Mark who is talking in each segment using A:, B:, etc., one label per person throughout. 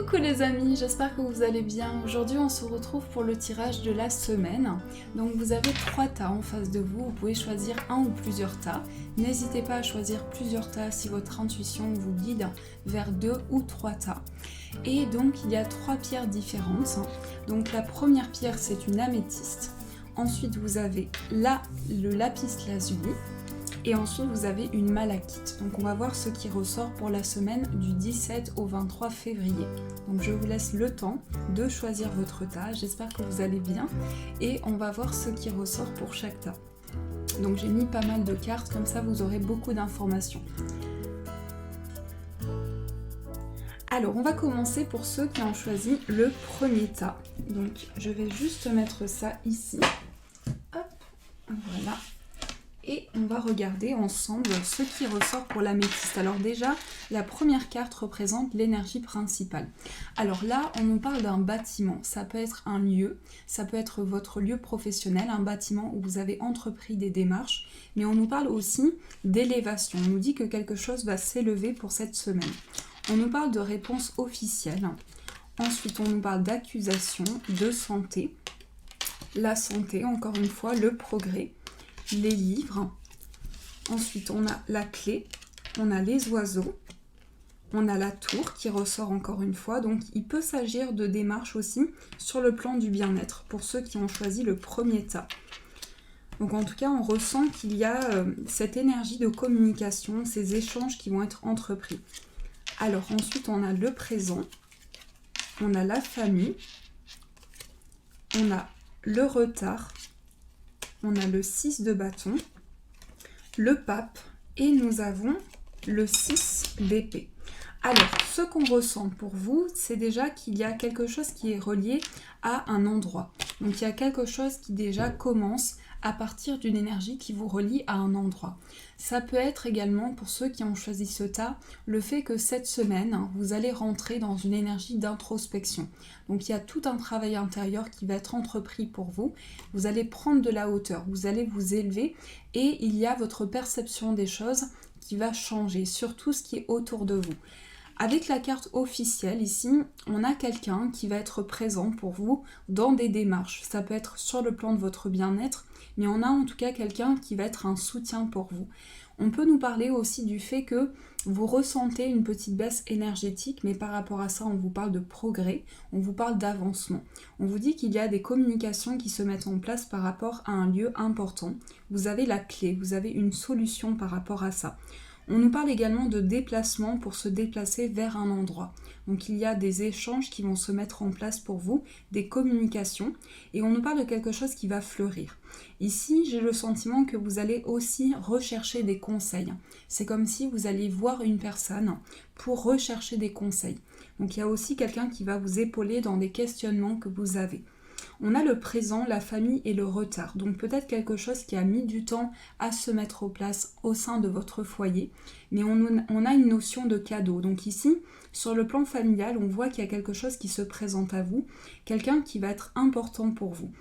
A: Coucou les amis, j'espère que vous allez bien. Aujourd'hui on se retrouve pour le tirage de la semaine. Donc vous avez 3 tas en face de vous, vous pouvez choisir un ou plusieurs tas. N'hésitez pas à choisir plusieurs tas si votre intuition vous guide vers 2 ou 3 tas. Et donc il y a 3 pierres différentes. Donc la première pierre c'est une améthyste. Ensuite vous avez le lapis lazuli. Et ensuite vous avez une malachite. Donc on va voir ce qui ressort pour la semaine du 17 au 23 février. Donc je vous laisse le temps de choisir votre tas. J'espère que vous allez bien. Et on va voir ce qui ressort pour chaque tas. Donc j'ai mis pas mal de cartes, comme ça vous aurez beaucoup d'informations. Alors on va commencer pour ceux qui ont choisi le premier tas. Donc je vais juste mettre ça ici. Hop, voilà. Et on va regarder ensemble ce qui ressort pour l'améthyste. Alors déjà, la première carte représente l'énergie principale. Alors là, on nous parle d'un bâtiment. Ça peut être un lieu, ça peut être votre lieu professionnel, un bâtiment où vous avez entrepris des démarches. Mais on nous parle aussi d'élévation. On nous dit que quelque chose va s'élever pour cette semaine. On nous parle de réponse officielle. Ensuite, on nous parle d'accusation, de santé. La santé, encore une fois, le progrès. Les livres, ensuite on a la clé, on a les oiseaux, on a la tour qui ressort encore une fois, donc il peut s'agir de démarches aussi sur le plan du bien-être pour ceux qui ont choisi le premier tas. Donc en tout cas on ressent qu'il y a cette énergie de communication, ces échanges qui vont être entrepris. Alors ensuite on a le présent, on a la famille, on a le retard, on a le 6 de bâton, le pape et nous avons le 6 d'épée. Alors, ce qu'on ressent pour vous, c'est déjà qu'il y a quelque chose qui est relié à un endroit. Donc, il y a quelque chose qui déjà commence à partir d'une énergie qui vous relie à un endroit. Ça peut être également, pour ceux qui ont choisi ce tas, le fait que cette semaine, vous allez rentrer dans une énergie d'introspection. Donc il y a tout un travail intérieur qui va être entrepris pour vous. Vous allez prendre de la hauteur, vous allez vous élever et il y a votre perception des choses qui va changer sur tout ce qui est autour de vous. Avec la carte officielle ici, on a quelqu'un qui va être présent pour vous dans des démarches. Ça peut être sur le plan de votre bien-être, mais on a en tout cas quelqu'un qui va être un soutien pour vous. On peut nous parler aussi du fait que vous ressentez une petite baisse énergétique, mais par rapport à ça, on vous parle de progrès, on vous parle d'avancement. On vous dit qu'il y a des communications qui se mettent en place par rapport à un lieu important. Vous avez la clé, vous avez une solution par rapport à ça. On nous parle également de déplacement pour se déplacer vers un endroit. Donc il y a des échanges qui vont se mettre en place pour vous, des communications, et on nous parle de quelque chose qui va fleurir. Ici, j'ai le sentiment que vous allez aussi rechercher des conseils. C'est comme si vous alliez voir une personne pour rechercher des conseils. Donc il y a aussi quelqu'un qui va vous épauler dans des questionnements que vous avez. On a le présent, la famille et le retard. Donc peut-être quelque chose qui a mis du temps à se mettre en place au sein de votre foyer. Mais on a une notion de cadeau. Donc ici, sur le plan familial, on voit qu'il y a quelque chose qui se présente à vous. Quelqu'un qui va être important pour vous.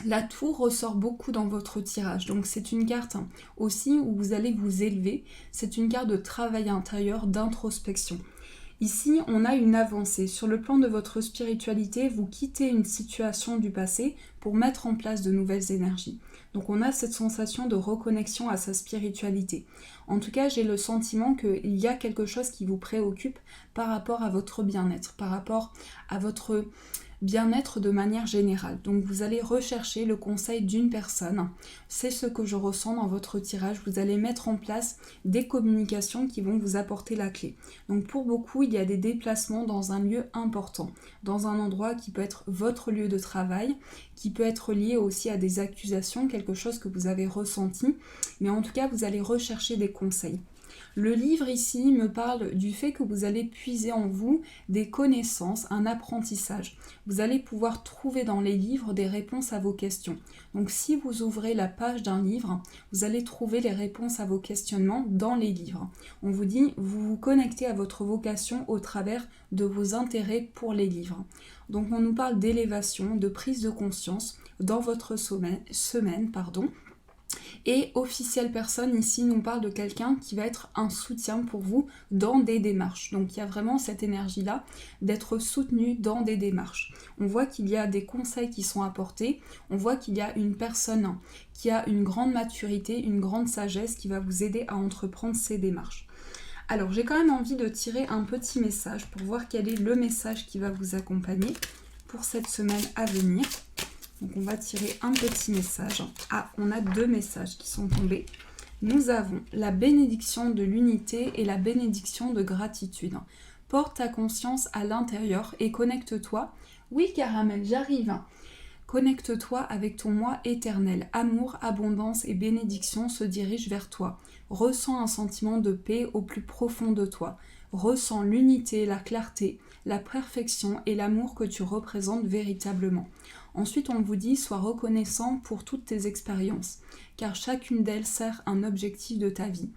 A: La tour ressort beaucoup dans votre tirage, donc c'est une carte aussi où vous allez vous élever. C'est une carte de travail intérieur, d'introspection. Ici, on a une avancée. Sur le plan de votre spiritualité, vous quittez une situation du passé pour mettre en place de nouvelles énergies. Donc on a cette sensation de reconnexion à sa spiritualité. En tout cas, j'ai le sentiment qu'il y a quelque chose qui vous préoccupe par rapport à votre bien-être, par rapport à votre bien-être de manière générale. Donc vous allez rechercher le conseil d'une personne. C'est ce que je ressens dans votre tirage. Vous allez mettre en place des communications qui vont vous apporter la clé. Donc pour beaucoup, il y a des déplacements dans un lieu important, dans un endroit qui peut être votre lieu de travail, qui peut être lié aussi à des accusations, quelque chose que vous avez ressenti. Mais en tout cas, vous allez rechercher des conseils. Le livre ici me parle du fait que vous allez puiser en vous des connaissances, un apprentissage. Vous allez pouvoir trouver dans les livres des réponses à vos questions. Donc si vous ouvrez la page d'un livre, vous allez trouver les réponses à vos questionnements dans les livres. On vous dit, vous vous connectez à votre vocation au travers de vos intérêts pour les livres. Donc on nous parle d'élévation, de prise de conscience dans votre semaine. Et officielle personne, ici, nous parle de quelqu'un qui va être un soutien pour vous dans des démarches. Donc il y a vraiment cette énergie-là d'être soutenu dans des démarches. On voit qu'il y a des conseils qui sont apportés, on voit qu'il y a une personne qui a une grande maturité, une grande sagesse qui va vous aider à entreprendre ces démarches. Alors j'ai quand même envie de tirer un petit message pour voir quel est le message qui va vous accompagner pour cette semaine à venir. Donc on va tirer un petit message. Ah, on a 2 messages qui sont tombés. Nous avons la bénédiction de l'unité et la bénédiction de gratitude. Porte ta conscience à l'intérieur et connecte-toi. Oui, Caramel, j'arrive. Connecte-toi avec ton moi éternel. Amour, abondance et bénédiction se dirigent vers toi. Ressens un sentiment de paix au plus profond de toi. Ressens l'unité, la clarté, la perfection et l'amour que tu représentes véritablement. Ensuite, on vous dit, sois reconnaissant pour toutes tes expériences, car chacune d'elles sert un objectif de ta vie.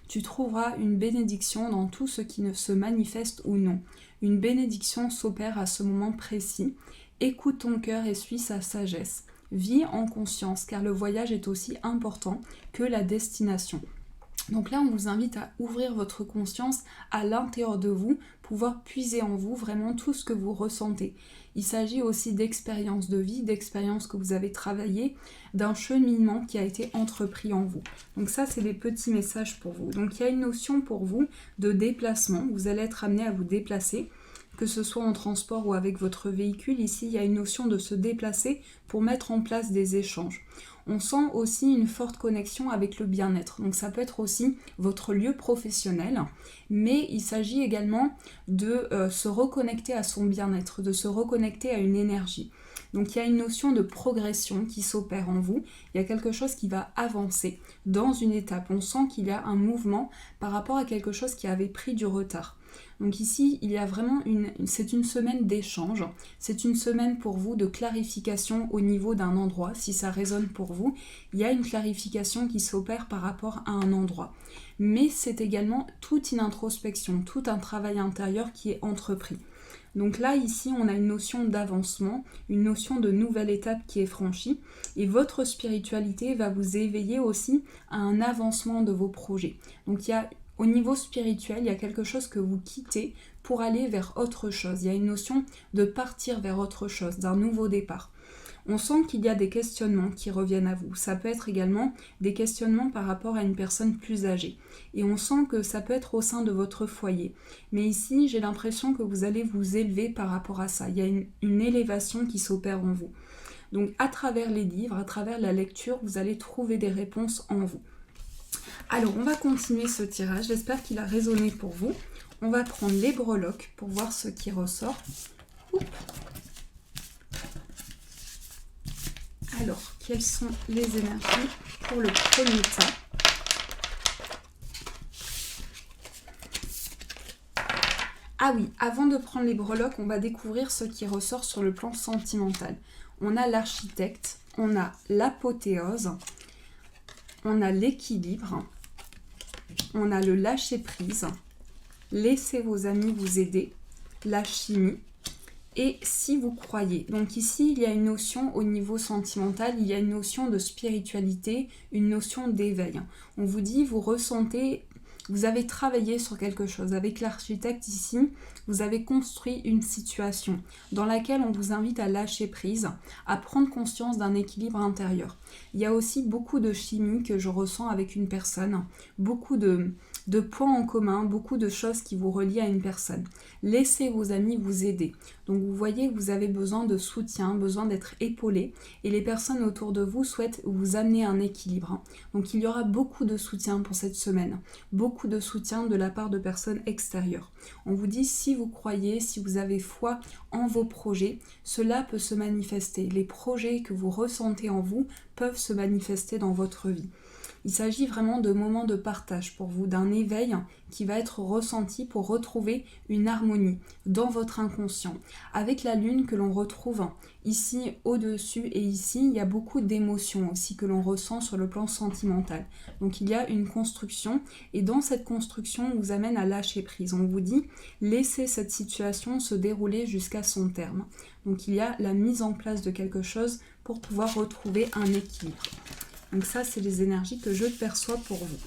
A: Tu trouveras une bénédiction dans tout ce qui ne se manifeste ou non. Une bénédiction s'opère à ce moment précis. Écoute ton cœur et suis sa sagesse. Vis en conscience, car le voyage est aussi important que la destination. Donc là, on vous invite à ouvrir votre conscience à l'intérieur de vous, pouvoir puiser en vous vraiment tout ce que vous ressentez. Il s'agit aussi d'expériences de vie, d'expériences que vous avez travaillées, d'un cheminement qui a été entrepris en vous. Donc ça, c'est des petits messages pour vous. Donc il y a une notion pour vous de déplacement. Vous allez être amené à vous déplacer, que ce soit en transport ou avec votre véhicule. Ici, il y a une notion de se déplacer pour mettre en place des échanges. On sent aussi une forte connexion avec le bien-être. Donc ça peut être aussi votre lieu professionnel, mais il s'agit également de se reconnecter à son bien-être, de se reconnecter à une énergie. Donc il y a une notion de progression qui s'opère en vous, il y a quelque chose qui va avancer dans une étape. On sent qu'il y a un mouvement par rapport à quelque chose qui avait pris du retard. Donc ici, il y a vraiment c'est une semaine d'échange, c'est une semaine pour vous de clarification au niveau d'un endroit, si ça résonne pour vous. Il y a une clarification qui s'opère par rapport à un endroit. Mais c'est également toute une introspection, tout un travail intérieur qui est entrepris. Donc là, ici, on a une notion d'avancement, une notion de nouvelle étape qui est franchie. Et votre spiritualité va vous éveiller aussi à un avancement de vos projets. Donc au niveau spirituel, il y a quelque chose que vous quittez pour aller vers autre chose. Il y a une notion de partir vers autre chose, d'un nouveau départ. On sent qu'il y a des questionnements qui reviennent à vous. Ça peut être également des questionnements par rapport à une personne plus âgée. Et on sent que ça peut être au sein de votre foyer. Mais ici, j'ai l'impression que vous allez vous élever par rapport à ça. Il y a une élévation qui s'opère en vous. Donc à travers les livres, à travers la lecture, vous allez trouver des réponses en vous. Alors, on va continuer ce tirage. J'espère qu'il a résonné pour vous. On va prendre les breloques pour voir ce qui ressort. Oups. Alors, quelles sont les énergies pour le premier tas? Ah oui, avant de prendre les breloques, on va découvrir ce qui ressort sur le plan sentimental. On a l'architecte, on a l'apothéose, on a l'équilibre, on a le lâcher-prise, laissez vos amis vous aider, la chimie, et si vous croyez. Donc ici, il y a une notion au niveau sentimental, il y a une notion de spiritualité, une notion d'éveil. On vous dit, vous ressentez, vous avez travaillé sur quelque chose. Avec l'architecte ici, vous avez construit une situation dans laquelle on vous invite à lâcher prise, à prendre conscience d'un équilibre intérieur. Il y a aussi beaucoup de chimie que je ressens avec une personne, beaucoup de points en commun, beaucoup de choses qui vous relient à une personne. Laissez vos amis vous aider. Donc vous voyez que vous avez besoin de soutien, besoin d'être épaulé et les personnes autour de vous souhaitent vous amener à un équilibre. Donc il y aura beaucoup de soutien pour cette semaine, beaucoup de soutien de la part de personnes extérieures. On vous dit si vous croyez, si vous avez foi en vos projets, cela peut se manifester. Les projets que vous ressentez en vous peuvent se manifester dans votre vie. Il s'agit vraiment de moments de partage pour vous, d'un éveil qui va être ressenti pour retrouver une harmonie dans votre inconscient. Avec la lune que l'on retrouve ici au-dessus et ici, il y a beaucoup d'émotions aussi que l'on ressent sur le plan sentimental. Donc il y a une construction et dans cette construction, on vous amène à lâcher prise. On vous dit, laissez cette situation se dérouler jusqu'à son terme. Donc il y a la mise en place de quelque chose pour pouvoir retrouver un équilibre. Donc ça, c'est les énergies que je perçois pour vous.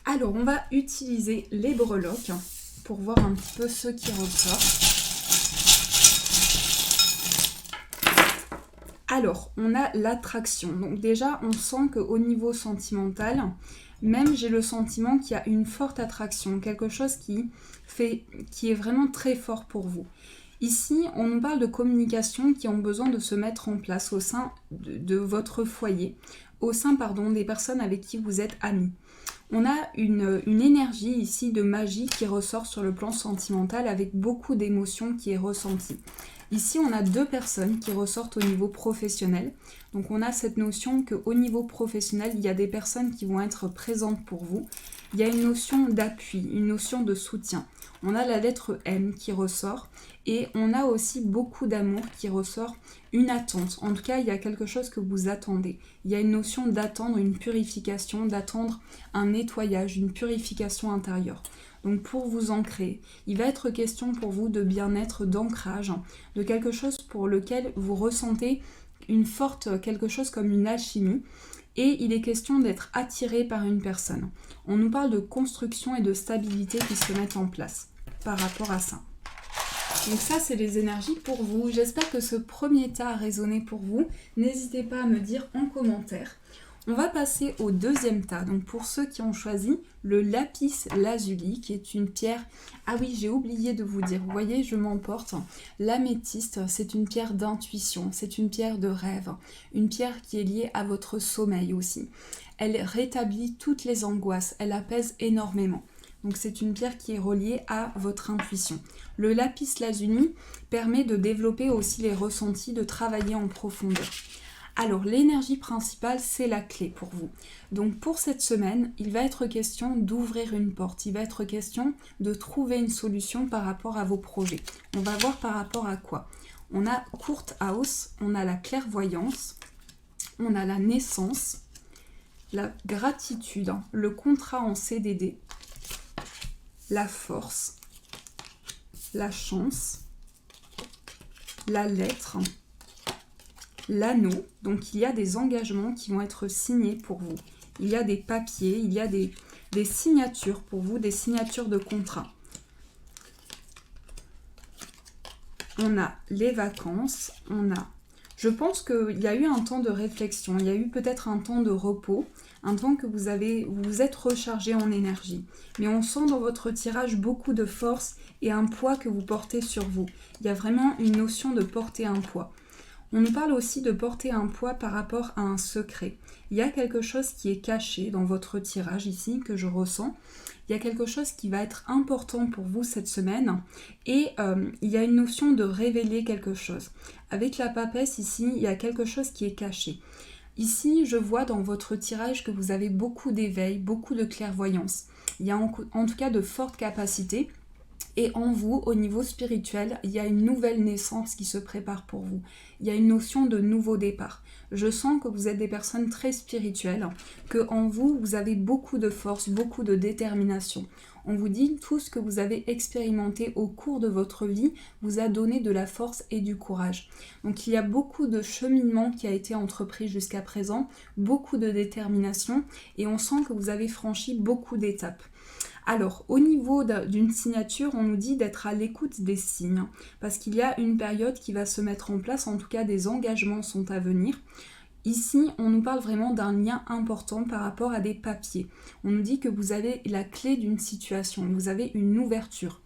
A: Alors, on va utiliser les breloques pour voir un petit peu ce qui ressort. Alors, on a l'attraction. Donc déjà, on sent qu'au niveau sentimental, même j'ai le sentiment qu'il y a une forte attraction, quelque chose qui est vraiment très fort pour vous. Ici, on nous parle de communication qui ont besoin de se mettre en place au sein de votre foyer, au sein des personnes avec qui vous êtes amis. On a une énergie ici de magie qui ressort sur le plan sentimental avec beaucoup d'émotions qui est ressentie. Ici, on a deux personnes qui ressortent au niveau professionnel. Donc, on a cette notion qu'au niveau professionnel, il y a des personnes qui vont être présentes pour vous. Il y a une notion d'appui, une notion de soutien. On a la lettre M qui ressort et on a aussi beaucoup d'amour qui ressort, une attente. En tout cas, il y a quelque chose que vous attendez. Il y a une notion d'attendre une purification, d'attendre un nettoyage, une purification intérieure. Donc pour vous ancrer, il va être question pour vous de bien-être, d'ancrage, de quelque chose pour lequel vous ressentez quelque chose comme une alchimie. Et il est question d'être attiré par une personne. On nous parle de construction et de stabilité qui se mettent en place par rapport à ça. Donc ça, c'est les énergies pour vous. J'espère que ce premier tas a résonné pour vous. N'hésitez pas à me dire en commentaire. On va passer au deuxième tas. Donc pour ceux qui ont choisi le lapis lazuli, qui est une pierre... Ah oui, j'ai oublié de vous dire. Vous voyez, je m'emporte. L'améthyste, c'est une pierre d'intuition. C'est une pierre de rêve. Une pierre qui est liée à votre sommeil aussi. Elle rétablit toutes les angoisses. Elle apaise énormément. Donc c'est une pierre qui est reliée à votre intuition. Le lapis lazuli permet de développer aussi les ressentis, de travailler en profondeur. Alors, l'énergie principale, c'est la clé pour vous. Donc, pour cette semaine, il va être question d'ouvrir une porte. Il va être question de trouver une solution par rapport à vos projets. On va voir par rapport à quoi. On a Court House, on a la clairvoyance, on a la naissance, la gratitude, le contrat en CDD, la force, la chance, la lettre, l'anneau. Donc il y a des engagements qui vont être signés pour vous. Il y a des papiers, il y a des signatures pour vous, des signatures de contrat. On a les vacances, Je pense qu'il y a eu un temps de réflexion, il y a eu peut-être un temps de repos, un temps que vous êtes rechargé en énergie. Mais on sent dans votre tirage beaucoup de force et un poids que vous portez sur vous. Il y a vraiment une notion de porter un poids. On nous parle aussi de porter un poids par rapport à un secret. Il y a quelque chose qui est caché dans votre tirage ici, que je ressens. Il y a quelque chose qui va être important pour vous cette semaine. Et il y a une notion de révéler quelque chose. Avec la papesse ici, il y a quelque chose qui est caché. Ici, je vois dans votre tirage que vous avez beaucoup d'éveil, beaucoup de clairvoyance. Il y a en tout cas de fortes capacités. Et en vous, au niveau spirituel, il y a une nouvelle naissance qui se prépare pour vous. Il y a une notion de nouveau départ. Je sens que vous êtes des personnes très spirituelles, que en vous, vous avez beaucoup de force, beaucoup de détermination. On vous dit tout ce que vous avez expérimenté au cours de votre vie vous a donné de la force et du courage. Donc il y a beaucoup de cheminement qui a été entrepris jusqu'à présent, beaucoup de détermination et on sent que vous avez franchi beaucoup d'étapes. Alors, au niveau d'une signature, on nous dit d'être à l'écoute des signes, parce qu'il y a une période qui va se mettre en place, en tout cas des engagements sont à venir. Ici, on nous parle vraiment d'un lien important par rapport à des papiers. On nous dit que vous avez la clé d'une situation, vous avez une ouverture.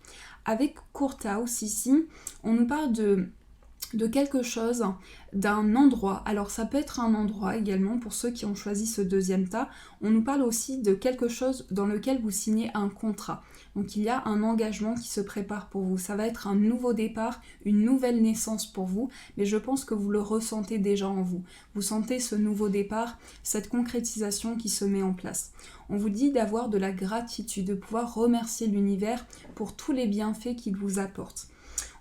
A: Avec Court House ici, on nous parle de quelque chose, d'un endroit. Alors ça peut être un endroit également pour ceux qui ont choisi ce deuxième tas. On nous parle aussi de quelque chose dans lequel vous signez un contrat. Donc il y a un engagement qui se prépare pour vous. Ça va être un nouveau départ, une nouvelle naissance pour vous, mais je pense que vous le ressentez déjà en vous. Vous sentez ce nouveau départ, cette concrétisation qui se met en place. On vous dit d'avoir de la gratitude, de pouvoir remercier l'univers pour tous les bienfaits qu'il vous apporte.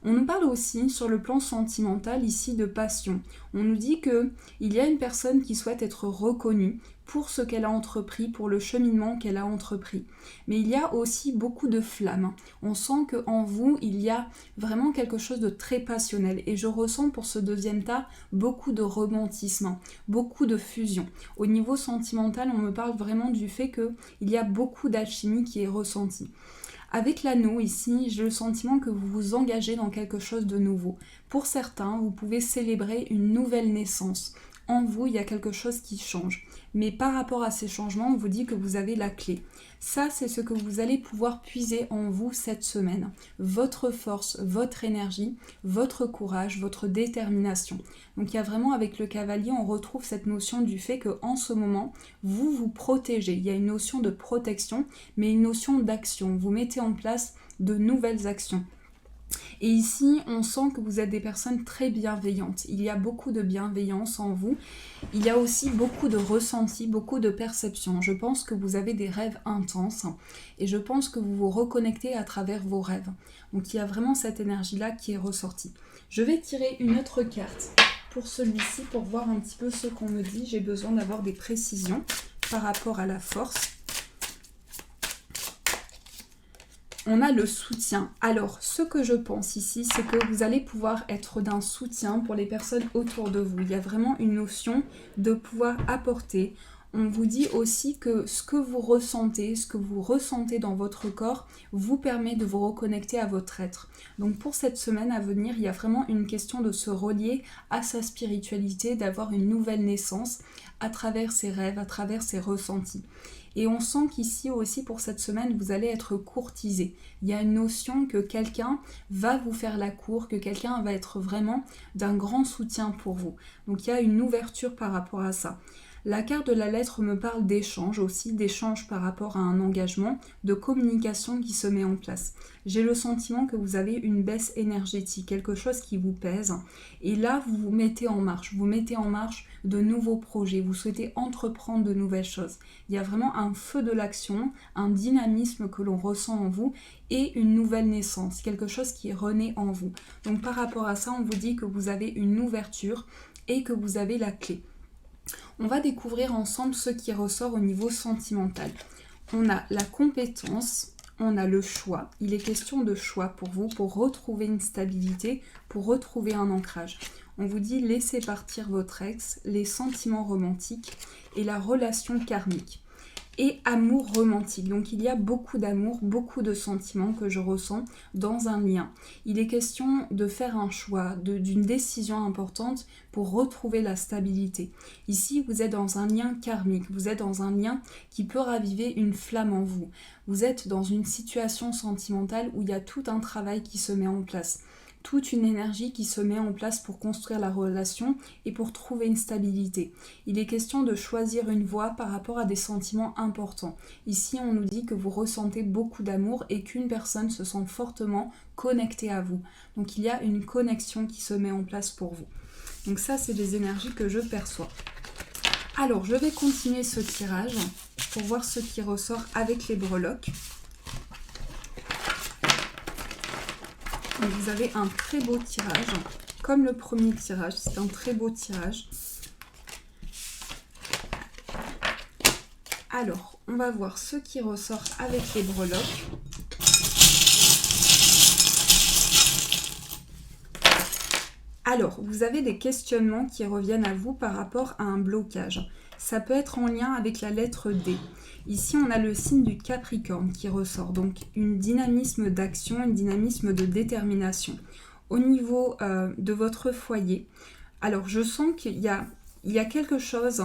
A: On nous parle aussi sur le plan sentimental ici de passion. On nous dit qu'il y a une personne qui souhaite être reconnue pour ce qu'elle a entrepris, pour le cheminement qu'elle a entrepris. Mais il y a aussi beaucoup de flammes. On sent qu'en vous, il y a vraiment quelque chose de très passionnel. Et je ressens pour ce deuxième tas beaucoup de romantisme, beaucoup de fusion. Au niveau sentimental, on me parle vraiment du fait qu'il y a beaucoup d'alchimie qui est ressentie. Avec l'anneau ici, j'ai le sentiment que vous vous engagez dans quelque chose de nouveau. Pour certains, vous pouvez célébrer une nouvelle naissance. En vous, il y a quelque chose qui change. Mais par rapport à ces changements, on vous dit que vous avez la clé. Ça, c'est ce que vous allez pouvoir puiser en vous cette semaine. Votre force, votre énergie, votre courage, votre détermination. Donc il y a vraiment avec le cavalier, on retrouve cette notion du fait qu'en ce moment, vous vous protégez. Il y a une notion de protection, mais une notion d'action. Vous mettez en place de nouvelles actions. Et ici, on sent que vous êtes des personnes très bienveillantes. Il y a beaucoup de bienveillance en vous. Il y a aussi beaucoup de ressentis, beaucoup de perceptions. Je pense que vous avez des rêves intenses et je pense que vous vous reconnectez à travers vos rêves. Donc il y a vraiment cette énergie-là qui est ressortie. Je vais tirer une autre carte pour celui-ci pour voir un petit peu ce qu'on me dit. J'ai besoin d'avoir des précisions par rapport à la force. On a le soutien. Alors, ce que je pense ici, c'est que vous allez pouvoir être d'un soutien pour les personnes autour de vous. Il y a vraiment une notion de pouvoir apporter. On vous dit aussi que ce que vous ressentez dans votre corps, vous permet de vous reconnecter à votre être. Donc pour cette semaine à venir, il y a vraiment une question de se relier à sa spiritualité, d'avoir une nouvelle naissance à travers ses rêves, à travers ses ressentis. Et on sent qu'ici aussi pour cette semaine, vous allez être courtisé. Il y a une notion que quelqu'un va vous faire la cour, que quelqu'un va être vraiment d'un grand soutien pour vous. Donc il y a une ouverture par rapport à ça. La carte de la lettre me parle d'échange aussi, d'échange par rapport à un engagement, de communication qui se met en place. J'ai le sentiment que vous avez une baisse énergétique, quelque chose qui vous pèse. Et là, vous vous mettez en marche. Vous mettez en marche de nouveaux projets. Vous souhaitez entreprendre de nouvelles choses. Il y a vraiment un feu de l'action, un dynamisme que l'on ressent en vous et une nouvelle naissance, quelque chose qui est rené en vous. Donc par rapport à ça, on vous dit que vous avez une ouverture et que vous avez la clé. On va découvrir ensemble ce qui ressort au niveau sentimental. On a la compétence, on a le choix. Il est question de choix pour vous, pour retrouver une stabilité, pour retrouver un ancrage. On vous dit laissez partir votre ex, les sentiments romantiques et la relation karmique. Et amour romantique. Donc il y a beaucoup d'amour, beaucoup de sentiments que je ressens dans un lien. Il est question de faire un choix, d'une décision importante pour retrouver la stabilité. Ici, vous êtes dans un lien karmique, vous êtes dans un lien qui peut raviver une flamme en vous. Vous êtes dans une situation sentimentale où il y a tout un travail qui se met en place. Toute une énergie qui se met en place pour construire la relation et pour trouver une stabilité. Il est question de choisir une voie par rapport à des sentiments importants. Ici, on nous dit que vous ressentez beaucoup d'amour et qu'une personne se sent fortement connectée à vous. Donc il y a une connexion qui se met en place pour vous. Donc ça, c'est des énergies que je perçois. Alors, je vais continuer ce tirage pour voir ce qui ressort avec les breloques. Donc vous avez un très beau tirage, comme le premier tirage, c'est un très beau tirage. Alors, on va voir ce qui ressort avec les breloques. Alors, vous avez des questionnements qui reviennent à vous par rapport à un blocage. Ça peut être en lien avec la lettre D. Ici, on a le signe du Capricorne qui ressort, donc un dynamisme d'action, un dynamisme de détermination. Au niveau de votre foyer, alors je sens qu'il y a quelque chose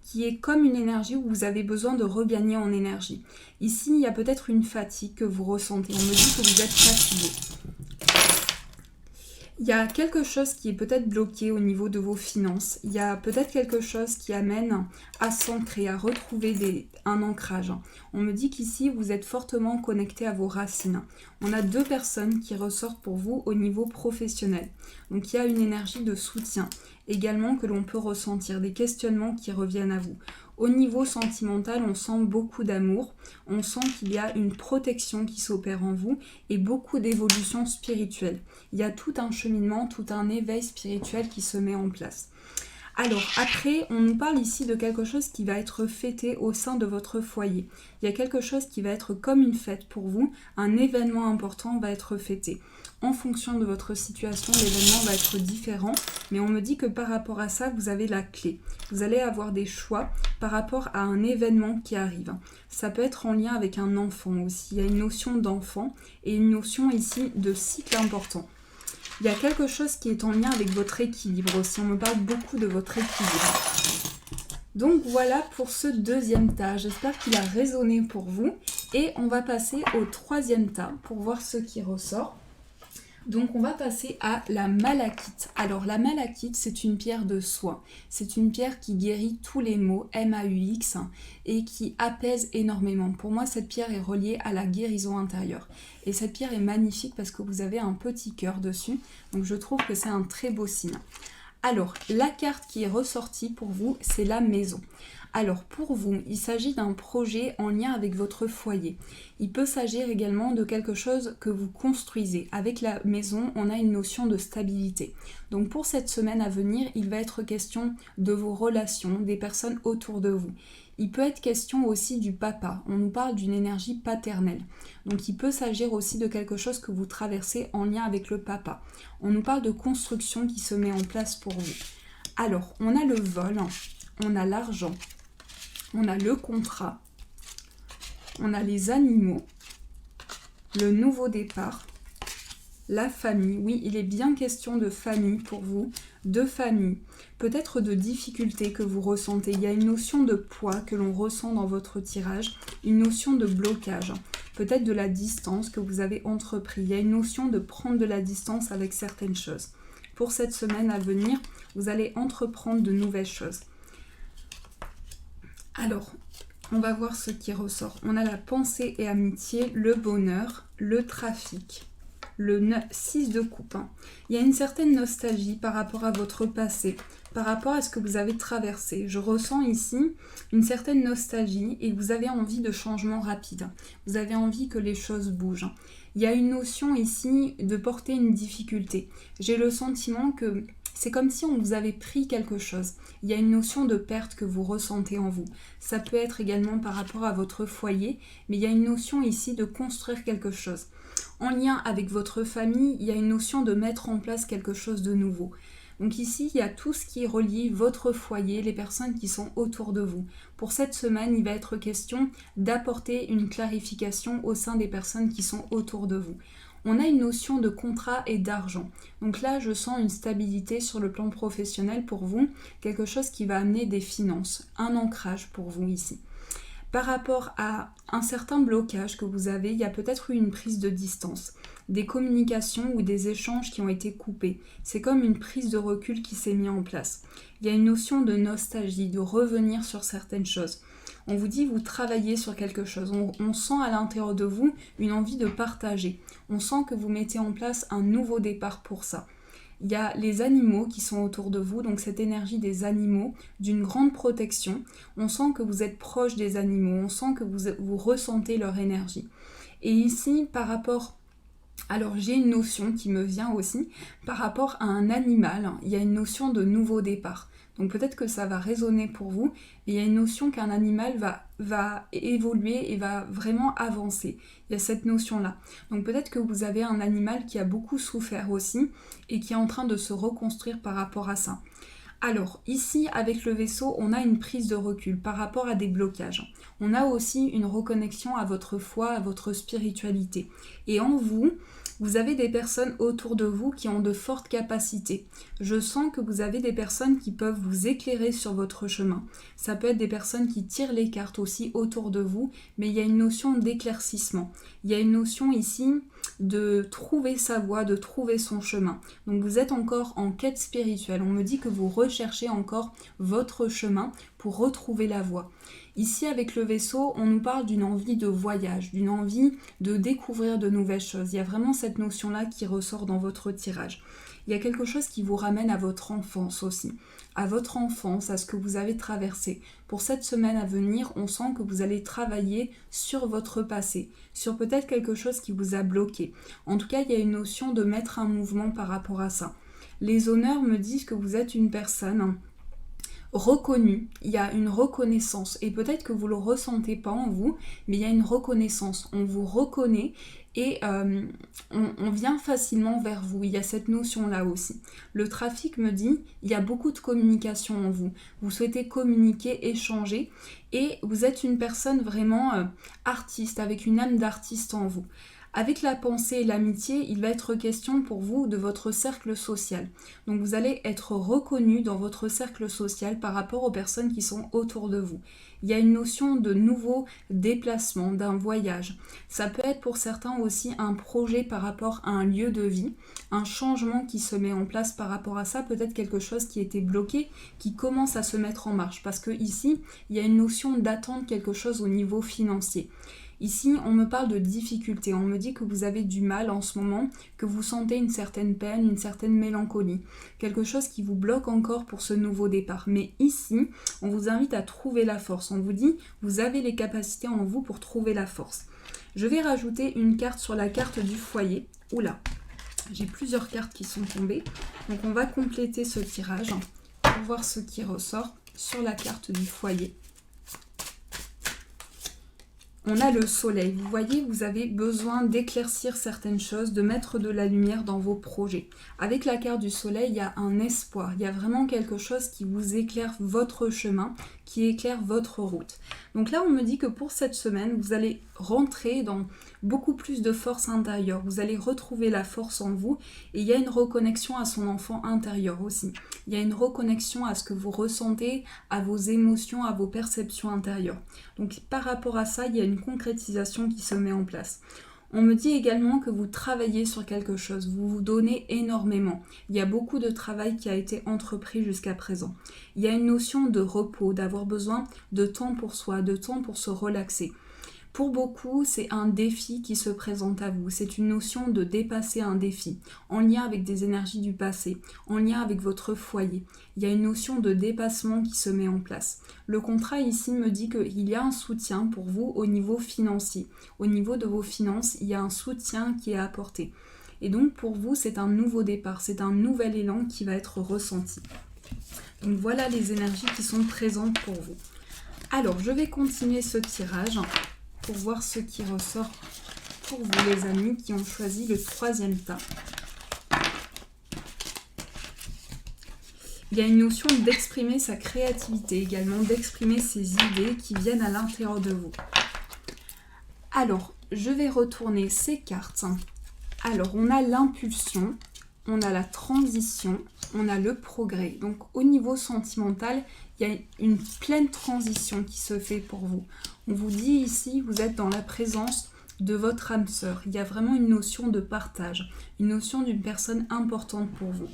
A: qui est comme une énergie où vous avez besoin de regagner en énergie. Ici, il y a peut-être une fatigue que vous ressentez. On me dit que vous êtes fatigué. Il y a quelque chose qui est peut-être bloqué au niveau de vos finances. Il y a peut-être quelque chose qui amène à s'ancrer, à retrouver un ancrage. On me dit qu'ici, vous êtes fortement connecté à vos racines. On a deux personnes qui ressortent pour vous au niveau professionnel. Donc il y a une énergie de soutien également que l'on peut ressentir, des questionnements qui reviennent à vous. Au niveau sentimental, on sent beaucoup d'amour, on sent qu'il y a une protection qui s'opère en vous et beaucoup d'évolution spirituelle. Il y a tout un cheminement, tout un éveil spirituel qui se met en place. Alors après, on nous parle ici de quelque chose qui va être fêté au sein de votre foyer. Il y a quelque chose qui va être comme une fête pour vous, un événement important va être fêté. En fonction de votre situation, l'événement va être différent, mais on me dit que par rapport à ça, vous avez la clé. Vous allez avoir des choix par rapport à un événement qui arrive. Ça peut être en lien avec un enfant aussi. Il y a une notion d'enfant et une notion ici de cycle important. Il y a quelque chose qui est en lien avec votre équilibre aussi. On me parle beaucoup de votre équilibre. Donc voilà pour ce deuxième tas. J'espère qu'il a résonné pour vous. Et on va passer au troisième tas pour voir ce qui ressort. Donc on va passer à la malachite. Alors la malachite, c'est une pierre de soin. C'est une pierre qui guérit tous les maux, M-A-U-X, et qui apaise énormément. Pour moi, cette pierre est reliée à la guérison intérieure. Et cette pierre est magnifique parce que vous avez un petit cœur dessus. Donc je trouve que c'est un très beau signe. Alors, la carte qui est ressortie pour vous, c'est la maison. Alors pour vous, il s'agit d'un projet en lien avec votre foyer. Il peut s'agir également de quelque chose que vous construisez. Avec la maison, on a une notion de stabilité. Donc pour cette semaine à venir, il va être question de vos relations, des personnes autour de vous. Il peut être question aussi du papa. On nous parle d'une énergie paternelle. Donc il peut s'agir aussi de quelque chose que vous traversez en lien avec le papa. On nous parle de construction qui se met en place pour vous. Alors, on a le vol, on a l'argent, on a le contrat, on a les animaux, le nouveau départ, la famille. Oui, il est bien question de famille pour vous, de famille, peut-être de difficultés que vous ressentez. Il y a une notion de poids que l'on ressent dans votre tirage, une notion de blocage, peut-être de la distance que vous avez entrepris. Il y a une notion de prendre de la distance avec certaines choses. Pour cette semaine à venir, vous allez entreprendre de nouvelles choses. Alors, on va voir ce qui ressort. On a la pensée et amitié, le bonheur, le trafic, le 6 de coupe. Il y a une certaine nostalgie par rapport à votre passé, par rapport à ce que vous avez traversé. Je ressens ici une certaine nostalgie et vous avez envie de changement rapide. Vous avez envie que les choses bougent. Il y a une notion ici de porter une difficulté. J'ai le sentiment que c'est comme si on vous avait pris quelque chose. Il y a une notion de perte que vous ressentez en vous. Ça peut être également par rapport à votre foyer, mais il y a une notion ici de construire quelque chose. En lien avec votre famille, il y a une notion de mettre en place quelque chose de nouveau. Donc ici, il y a tout ce qui relie votre foyer, les personnes qui sont autour de vous. Pour cette semaine, il va être question d'apporter une clarification au sein des personnes qui sont autour de vous. On a une notion de contrat et d'argent. Donc là, je sens une stabilité sur le plan professionnel pour vous, quelque chose qui va amener des finances, un ancrage pour vous ici. Par rapport à un certain blocage que vous avez, il y a peut-être eu une prise de distance, des communications ou des échanges qui ont été coupés. C'est comme une prise de recul qui s'est mise en place. Il y a une notion de nostalgie, de revenir sur certaines choses. On vous dit, vous travaillez sur quelque chose. On sent à l'intérieur de vous une envie de partager. On sent que vous mettez en place un nouveau départ pour ça. Il y a les animaux qui sont autour de vous, donc cette énergie des animaux, d'une grande protection. On sent que vous êtes proche des animaux, on sent que vous ressentez leur énergie. Et ici, par rapport... Alors j'ai une notion qui me vient aussi, par rapport à un animal, il y a une notion de nouveau départ. Donc peut-être que ça va résonner pour vous, mais il y a une notion qu'un animal va évoluer et va vraiment avancer. Il y a cette notion-là. Donc peut-être que vous avez un animal qui a beaucoup souffert aussi et qui est en train de se reconstruire par rapport à ça. Alors ici, avec le vaisseau, on a une prise de recul par rapport à des blocages. On a aussi une reconnexion à votre foi, à votre spiritualité. Et en vous, vous avez des personnes autour de vous qui ont de fortes capacités. Je sens que vous avez des personnes qui peuvent vous éclairer sur votre chemin. Ça peut être des personnes qui tirent les cartes aussi autour de vous, mais il y a une notion d'éclaircissement. Il y a une notion ici de trouver sa voie, de trouver son chemin. Donc vous êtes encore en quête spirituelle. On me dit que vous recherchez encore votre chemin pour retrouver la voie. Ici, avec le vaisseau, on nous parle d'une envie de voyage, d'une envie de découvrir de nouvelles choses. Il y a vraiment cette notion-là qui ressort dans votre tirage. Il y a quelque chose qui vous ramène à votre enfance aussi, à votre enfance, à ce que vous avez traversé. Pour cette semaine à venir, on sent que vous allez travailler sur votre passé, sur peut-être quelque chose qui vous a bloqué. En tout cas, il y a une notion de mettre un mouvement par rapport à ça. Les honneurs me disent que vous êtes une personne reconnue, il y a une reconnaissance et peut-être que vous ne le ressentez pas en vous, mais il y a une reconnaissance, on vous reconnaît et on vient facilement vers vous, il y a cette notion-là aussi. Le trafic me dit, il y a beaucoup de communication en vous, vous souhaitez communiquer, échanger et vous êtes une personne vraiment artiste, avec une âme d'artiste en vous. Avec la pensée et l'amitié, il va être question pour vous de votre cercle social. Donc vous allez être reconnu dans votre cercle social par rapport aux personnes qui sont autour de vous. Il y a une notion de nouveau déplacement, d'un voyage. Ça peut être pour certains aussi un projet par rapport à un lieu de vie, un changement qui se met en place par rapport à ça, peut-être quelque chose qui était bloqué, qui commence à se mettre en marche. Parce que ici, il y a une notion d'attendre quelque chose au niveau financier. Ici, on me parle de difficultés, on me dit que vous avez du mal en ce moment, que vous sentez une certaine peine, une certaine mélancolie, quelque chose qui vous bloque encore pour ce nouveau départ. Mais ici, on vous invite à trouver la force, on vous dit, vous avez les capacités en vous pour trouver la force. Je vais rajouter une carte sur la carte du foyer. Oula, j'ai plusieurs cartes qui sont tombées, donc on va compléter ce tirage pour voir ce qui ressort sur la carte du foyer. On a le soleil. Vous voyez, vous avez besoin d'éclaircir certaines choses, de mettre de la lumière dans vos projets. Avec la carte du soleil, il y a un espoir. Il y a vraiment quelque chose qui vous éclaire votre chemin, qui éclaire votre route. Donc là, on me dit que pour cette semaine, vous allez rentrer dans beaucoup plus de force intérieure. Vous allez retrouver la force en vous et il y a une reconnexion à son enfant intérieur aussi. Il y a une reconnexion à ce que vous ressentez, à vos émotions, à vos perceptions intérieures. Donc par rapport à ça, il y a une concrétisation qui se met en place. On me dit également que vous travaillez sur quelque chose, vous vous donnez énormément. Il y a beaucoup de travail qui a été entrepris jusqu'à présent. Il y a une notion de repos, d'avoir besoin de temps pour soi, de temps pour se relaxer. Pour beaucoup, c'est un défi qui se présente à vous. C'est une notion de dépasser un défi, en lien avec des énergies du passé, en lien avec votre foyer. Il y a une notion de dépassement qui se met en place. Le contrat ici me dit qu'il y a un soutien pour vous au niveau financier. Au niveau de vos finances, il y a un soutien qui est apporté. Et donc pour vous, c'est un nouveau départ, c'est un nouvel élan qui va être ressenti. Donc voilà les énergies qui sont présentes pour vous. Alors, je vais continuer ce tirage pour voir ce qui ressort pour vous les amis qui ont choisi le troisième tas. Il y a une notion d'exprimer sa créativité également, d'exprimer ses idées qui viennent à l'intérieur de vous. Alors, je vais retourner ces cartes. Alors, on a l'impulsion, on a la transition, on a le progrès. Donc, au niveau sentimental, il y a une pleine transition qui se fait pour vous. On vous dit ici, vous êtes dans la présence de votre âme sœur. Il y a vraiment une notion de partage, une notion d'une personne importante pour vous.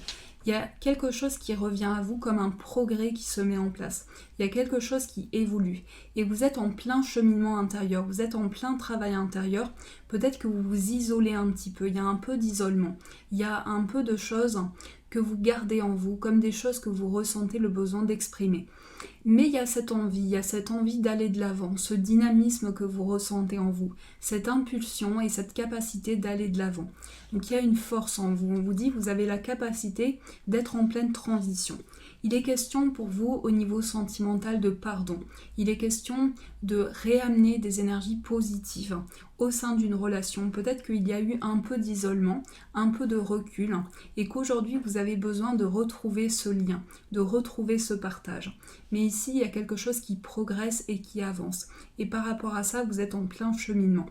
A: Il y a quelque chose qui revient à vous comme un progrès qui se met en place. Il y a quelque chose qui évolue. Et vous êtes en plein cheminement intérieur, vous êtes en plein travail intérieur. Peut-être que vous vous isolez un petit peu, il y a un peu d'isolement. Il y a un peu de choses que vous gardez en vous, comme des choses que vous ressentez le besoin d'exprimer. Mais il y a cette envie d'aller de l'avant, ce dynamisme que vous ressentez en vous, cette impulsion et cette capacité d'aller de l'avant. Donc il y a une force en vous, on vous dit que vous avez la capacité d'être en pleine transition. Il est question pour vous au niveau sentimental de pardon. Il est question de réamener des énergies positives au sein d'une relation. Peut-être qu'il y a eu un peu d'isolement, un peu de recul et qu'aujourd'hui vous avez besoin de retrouver ce lien, de retrouver ce partage. Mais ici, il y a quelque chose qui progresse et qui avance. Et par rapport à ça, vous êtes en plein cheminement.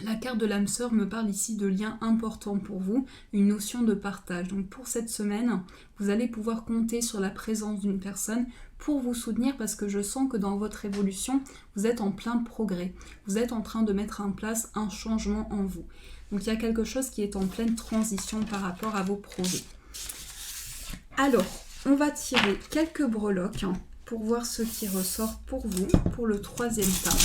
A: La carte de l'âme sœur me parle ici de liens importants pour vous, une notion de partage. Donc pour cette semaine, vous allez pouvoir compter sur la présence d'une personne pour vous soutenir parce que je sens que dans votre évolution, vous êtes en plein progrès. Vous êtes en train de mettre en place un changement en vous. Donc il y a quelque chose qui est en pleine transition par rapport à vos projets. Alors, on va tirer quelques breloques pour voir ce qui ressort pour vous, pour le troisième tas.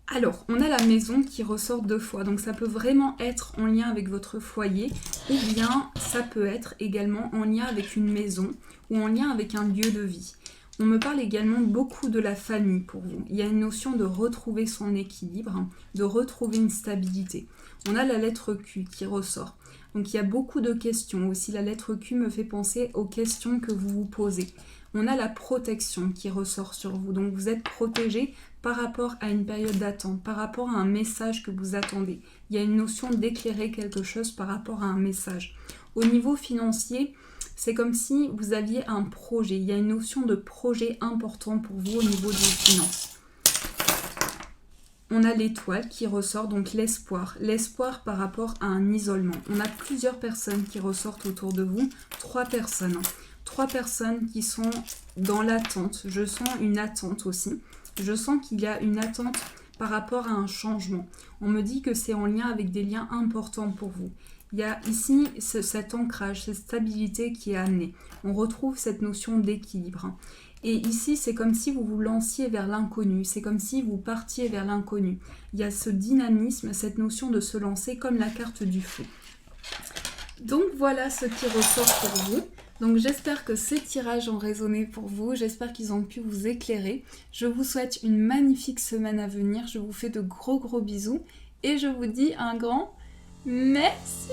A: Alors, on a la maison qui ressort 2 fois, donc ça peut vraiment être en lien avec votre foyer, ou bien ça peut être également en lien avec une maison, ou en lien avec un lieu de vie. On me parle également beaucoup de la famille pour vous. Il y a une notion de retrouver son équilibre, de retrouver une stabilité. On a la lettre Q qui ressort. Donc il y a beaucoup de questions. Aussi la lettre Q me fait penser aux questions que vous vous posez. On a la protection qui ressort sur vous. Donc vous êtes protégé par rapport à une période d'attente, par rapport à un message que vous attendez. Il y a une notion d'éclairer quelque chose par rapport à un message. Au niveau financier, c'est comme si vous aviez un projet. Il y a une notion de projet important pour vous au niveau des finances. On a l'étoile qui ressort, donc l'espoir. L'espoir par rapport à un isolement. On a plusieurs personnes qui ressortent autour de vous. 3 personnes. 3 personnes qui sont dans l'attente. Je sens une attente aussi. Je sens qu'il y a une attente par rapport à un changement. On me dit que c'est en lien avec des liens importants pour vous. Il y a ici cet ancrage, cette stabilité qui est amenée. On retrouve cette notion d'équilibre. Et ici, c'est comme si vous vous lanciez vers l'inconnu. C'est comme si vous partiez vers l'inconnu. Il y a ce dynamisme, cette notion de se lancer comme la carte du feu. Donc voilà ce qui ressort pour vous. Donc j'espère que ces tirages ont résonné pour vous, j'espère qu'ils ont pu vous éclairer. Je vous souhaite une magnifique semaine à venir, je vous fais de gros bisous et je vous dis un grand merci.